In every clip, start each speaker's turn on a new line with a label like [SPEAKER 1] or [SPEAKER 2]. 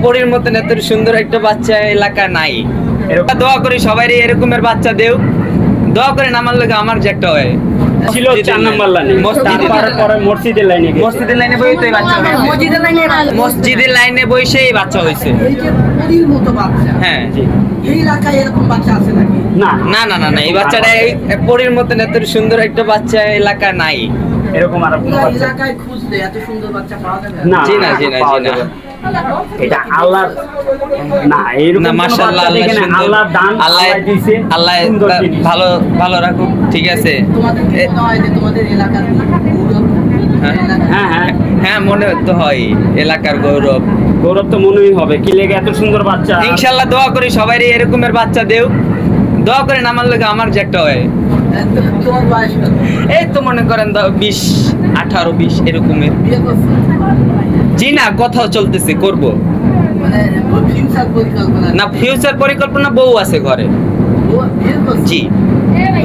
[SPEAKER 1] পরীর মতন এত সুন্দর একটা বাচ্চা এলাকা নাই। দোয়া করি সবাই এরকমের বাচ্চা দেও, দোয়া করেন আমার লোক আমার যে একটা হয়
[SPEAKER 2] ছিল 4 নাম্বার লাইনে, পরে মসজিদের লাইনে
[SPEAKER 1] বই তো বাচ্চা মসজিদের লাইনে বসে এই বাচ্চা হয়েছে।
[SPEAKER 3] এই যে পরীর মতো বাচ্চা,
[SPEAKER 1] হ্যাঁ জি,
[SPEAKER 3] এই এলাকায় এরকম বাচ্চা আছে নাকি?
[SPEAKER 2] না
[SPEAKER 1] না না না না, এই বাচ্চাটা পরীর মতন এত সুন্দর একটা বাচ্চা এলাকা নাই।
[SPEAKER 2] এরকম আর কোনো বাচ্চা
[SPEAKER 3] এলাকায় খুঁজলে এত সুন্দর বাচ্চা পাওয়া যাবে
[SPEAKER 2] না।
[SPEAKER 1] জি না জি না জি না,
[SPEAKER 2] এটা আল্লাহ না, এরকম
[SPEAKER 1] না মাশাআল্লাহ,
[SPEAKER 2] আল্লাহ দান,
[SPEAKER 1] আল্লাহ
[SPEAKER 2] দিয়েছে,
[SPEAKER 1] আল্লাহ
[SPEAKER 2] সুন্দর জিনিস।
[SPEAKER 1] ভালো ভালো রাখুক, ঠিক আছে।
[SPEAKER 3] তোমাদের কি মনে হয় যে তোমাদের এলাকার গৌরব?
[SPEAKER 2] হ্যাঁ হ্যাঁ
[SPEAKER 1] হ্যাঁ মনে তো হয় এলাকার গৌরব।
[SPEAKER 2] গৌরব তো মনেই হবে, কি লেগে এত সুন্দর বাচ্চা।
[SPEAKER 1] ইনশাআল্লাহ দোয়া করি সবাই এরকমের বাচ্চা দেও, দোয়া করেন আমার লোক আমার যে একটা হয়।
[SPEAKER 3] তোমার বয়স কত?
[SPEAKER 1] এই তো মনে করেন 20 18 20 এরকমের।
[SPEAKER 3] বিয়ে করছো?
[SPEAKER 1] জি না, কথাও চলতেছে করব
[SPEAKER 3] মানে ফিউচার পরিকল্পনা?
[SPEAKER 1] না, ফিউচার পরিকল্পনা বউ আছে ঘরে।
[SPEAKER 3] বিয়ে করছো?
[SPEAKER 1] জি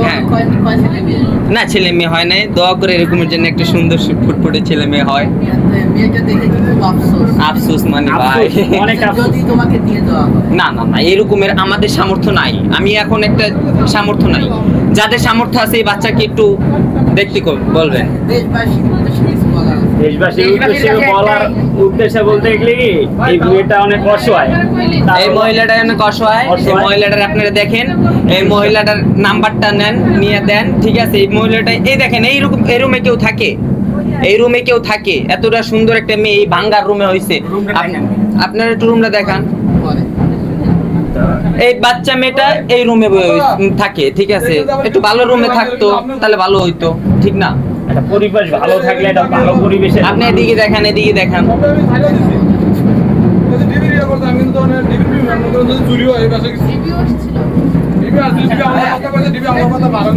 [SPEAKER 1] হ্যাঁ,
[SPEAKER 3] কয় ছেলে মেয়ে?
[SPEAKER 1] না ছেলে মেয়ে হয় নাই, দোয়া করে এরকমের জন্য একটা সুন্দর ফুটফুটে ছেলে মেয়ে হয়।
[SPEAKER 3] মেয়েটা দেখে কি খুব আফসোস?
[SPEAKER 1] আফসোস মানে ভাই,
[SPEAKER 2] অনেক আফসোস।
[SPEAKER 3] যদি তোমাকে দিয়ে দেওয়া হয়?
[SPEAKER 1] না না না, এরকমের আমাদের সামর্থ্য নাই। আমি এখন একটা সামর্থ্য নাই, যাদের সামর্থ্য আছে এই বাচ্চাকে একটু দেখতে বলবেন।
[SPEAKER 3] দেশবাসীর উদ্দেশ্যে কিছু বলার আছে?
[SPEAKER 2] দেশবাসীর উদ্দেশ্যে বলার উদ্দেশ্যে বলতে গেলে কি, এই মেয়েটা অনেক অসহায়।
[SPEAKER 1] এই মহিলাটা অনেক অসহায়। এই মহিলাটার আপনারা দেখেন, এই মহিলাটার নাম্বারটা নেন, নিয়ে দেন, ঠিক আছে। এই মহিলাটা এই দেখেন, এই রুমে কেউ থাকে, এই রুমে কেউ থাকে, এতটা সুন্দর একটা মেয়ে এই ভাঙ্গার রুমে হইছে। আপনারা একটু রুমটা দেখান।
[SPEAKER 3] বলে
[SPEAKER 1] এই বাচ্চা মেয়েটা এই রুমে থাকে, ঠিক আছে। একটু ভালো রুমে থাকতো তাহলে ভালো হইতো, ঠিক না?
[SPEAKER 2] একটা পরিবেশ ভালো থাকলে এটা ভালো পরিবেশে।
[SPEAKER 1] আপনি এদিকে দেখান, এদিকে দেখান।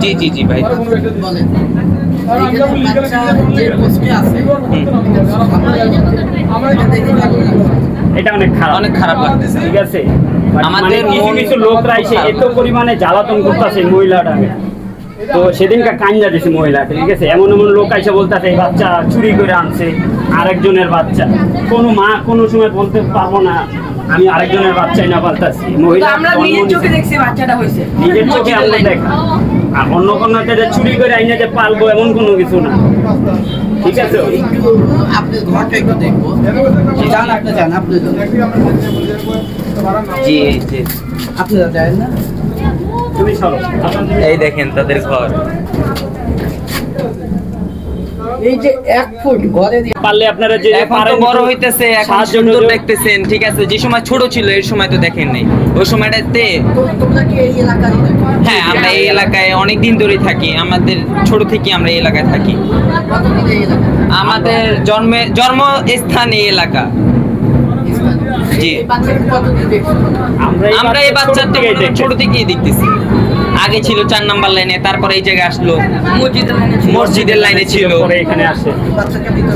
[SPEAKER 1] জি জি জি ভাই,
[SPEAKER 3] বলে এখানে বাচ্চা যে পোস্টে আছে এটা দেখে কেমন লাগছে?
[SPEAKER 2] এটা অনেক
[SPEAKER 1] খারাপ লাগতেছে।
[SPEAKER 2] ঠিক আছে,
[SPEAKER 1] আমাদের
[SPEAKER 2] কিছু কিছু লোকরা এসে এত পরিমাণে জ্বালাতন করতেছে মহিলাটাকে। তো সেদিনকে কাঞ্জা দিছে মহিলা, ঠিক আছে। এমন এমন লোক এসে বলতেছে এই বাচ্চা চুরি করে আনছে, আরেকজনের বাচ্চা। কোনো মা কোনো সময় বলতে পারবো না আমি আরেকজনের বাচ্চাই না পালতাছি। মহিলা
[SPEAKER 4] আমরা নিজের চোখে দেখছি বাচ্চাটা হয়েছে,
[SPEAKER 2] নিজের চোখে আমরা দেখা, আর অন্য কোনো যে চুরি করে আইনা যে পালবো এমন কোনো কিছু না, ঠিক আছে।
[SPEAKER 3] একটু আপনার ঘরটা একটু দেখবো। যান আপনি, যান আপনি,
[SPEAKER 1] জি জি,
[SPEAKER 3] আপনারা যান না?
[SPEAKER 2] তুমি সরো।
[SPEAKER 1] এই দেখেন তাদের ঘর।
[SPEAKER 3] এই যে 1 ফুট ঘরে দিয়ে
[SPEAKER 2] পারলে আপনারা যে
[SPEAKER 1] এখন তো বড় হইতেছে, এখন সুন্দর দেখতেছেন, ঠিক আছে। যে সময় ছোট ছিল এর সময় তো দেখেন নাই, ওই সময়টাতে।
[SPEAKER 3] তোমরা কি এই এলাকারই নাকি?
[SPEAKER 1] হ্যাঁ, আমরা এই এলাকায় অনেক দিন ধরে থাকি, আমাদের ছোট থেকে আমরা এই এলাকায় থাকি।
[SPEAKER 3] কতদিন এই এলাকায়?
[SPEAKER 1] আমাদের জন্মস্থান এই এলাকা। জি,
[SPEAKER 3] এই বাচ্চাকে কতদিন দেখছো?
[SPEAKER 1] আমরা এই বাচ্চাটা ছোট থেকেই দেখতেছি। আগে ছিল 4 নাম্বার লাইনে, তারপরে এই জায়গায় আসলো,
[SPEAKER 4] মসজিদের লাইনে ছিল।
[SPEAKER 1] মসজিদের লাইনে ছিল।
[SPEAKER 2] পরে এখানে আসে।
[SPEAKER 3] বাচ্চাকে ভিতরে